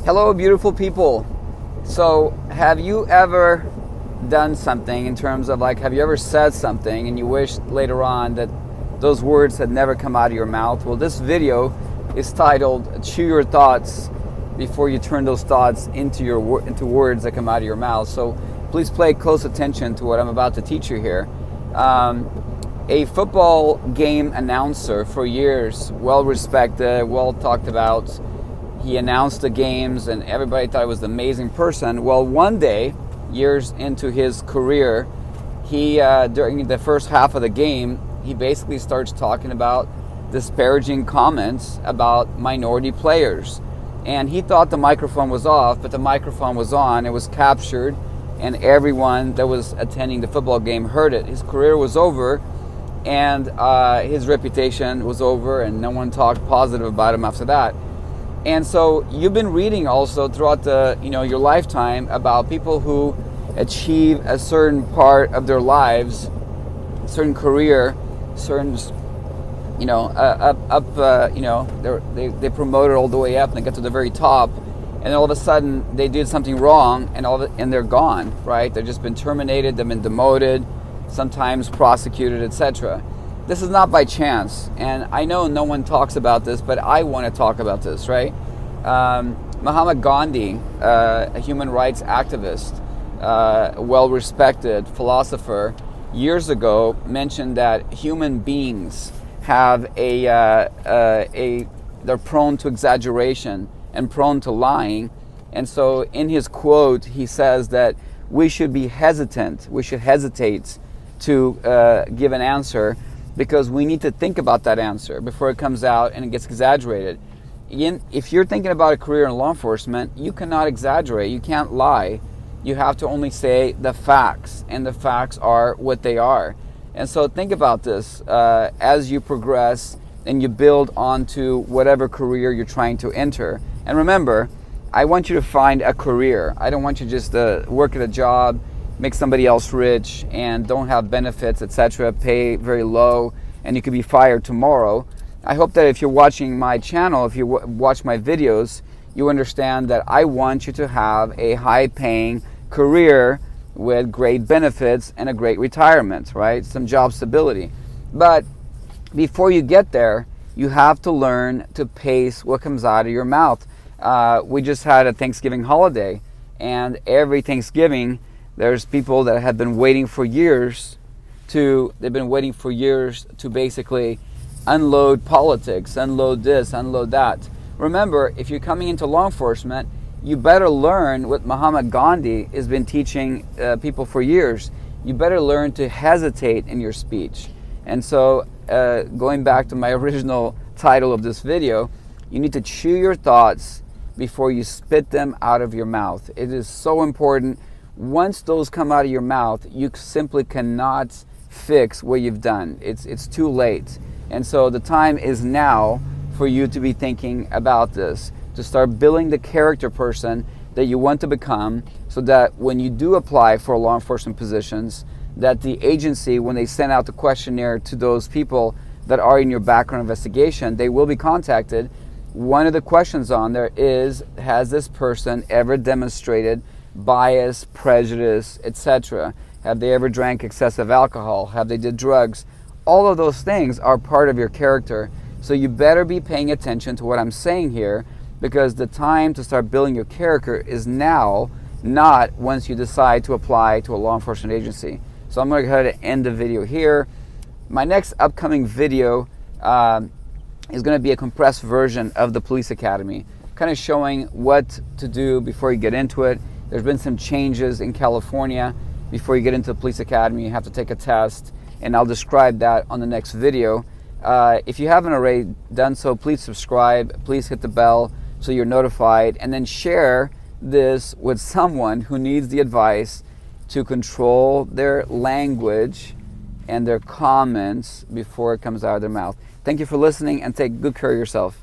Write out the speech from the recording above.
Hello, beautiful people. So, have you ever done something in terms of have you ever said something and you wish later on that those words had never come out of your mouth? Well, this video is titled Chew Your Thoughts Before You Turn Those Thoughts into words that come out of your mouth. So, please pay close attention to what I'm about to teach you here. A football game announcer for years, well respected, well talked about. He announced the games and everybody thought he was an amazing person. Well, one day, years into his career, he during the first half of the game, he basically starts talking about disparaging comments about minority players. And he thought the microphone was off, but the microphone was on. It was captured, and everyone that was attending the football game heard it. His career was over, and his reputation was over, and no one talked positive about him after that. And so you've been reading also throughout your lifetime about people who achieve a certain part of their lives, certain career, certain they promoted all the way up and they get to the very top, and all of a sudden they did something wrong and they're gone, right? They've just been terminated, they've been demoted, sometimes prosecuted, etc. This is not by chance, and I know no one talks about this, but I want to talk about this, right? Mahatma Gandhi, a human rights activist, well-respected philosopher, years ago mentioned that human beings have they're prone to exaggeration and prone to lying, and so in his quote he says that we should hesitate to give an answer, because we need to think about that answer before it comes out and it gets exaggerated. If you're thinking about a career in law enforcement, you cannot exaggerate, you can't lie. You have to only say the facts, and the facts are what they are. And so think about this as you progress and you build onto whatever career you're trying to enter. And remember, I want you to find a career. I don't want you just to work at a job, make somebody else rich, and don't have benefits, etc., pay very low, and you could be fired tomorrow. I hope that if you're watching my channel, if you watch my videos, you understand that I want you to have a high-paying career with great benefits and a great retirement, right? Some job stability. But before you get there, you have to learn to pace what comes out of your mouth. We just had a Thanksgiving holiday, and every Thanksgiving, there's people that have been waiting for years to basically unload politics, unload this, unload that. Remember, if you're coming into law enforcement, you better learn what Mahatma Gandhi has been teaching people for years. You better learn to hesitate in your speech. And so, going back to my original title of this video, you need to chew your thoughts before you spit them out of your mouth. It is so important. Once those come out of your mouth, you simply cannot fix what you've done. It's too late. And so the time is now for you to be thinking about this, to start building the character person that you want to become, so that when you do apply for law enforcement positions, that the agency, when they send out the questionnaire to those people that are in your background investigation, they will be contacted. One of the questions on there is, has this person ever demonstrated bias, prejudice, etc.? Have they ever drank excessive alcohol? Have they did drugs? All of those things are part of your character. So you better be paying attention to what I'm saying here, because the time to start building your character is now, not once you decide to apply to a law enforcement agency. So I'm going to go ahead and end the video here. My next upcoming video is going to be a compressed version of the police academy, kind of showing what to do before you get into it. There's been some changes in California. Before you get into the police academy, you have to take a test, and I'll describe that on the next video. If you haven't already done so, please subscribe, please hit the bell so you're notified, and then share this with someone who needs the advice to control their language and their comments before it comes out of their mouth. Thank you for listening, and take good care of yourself.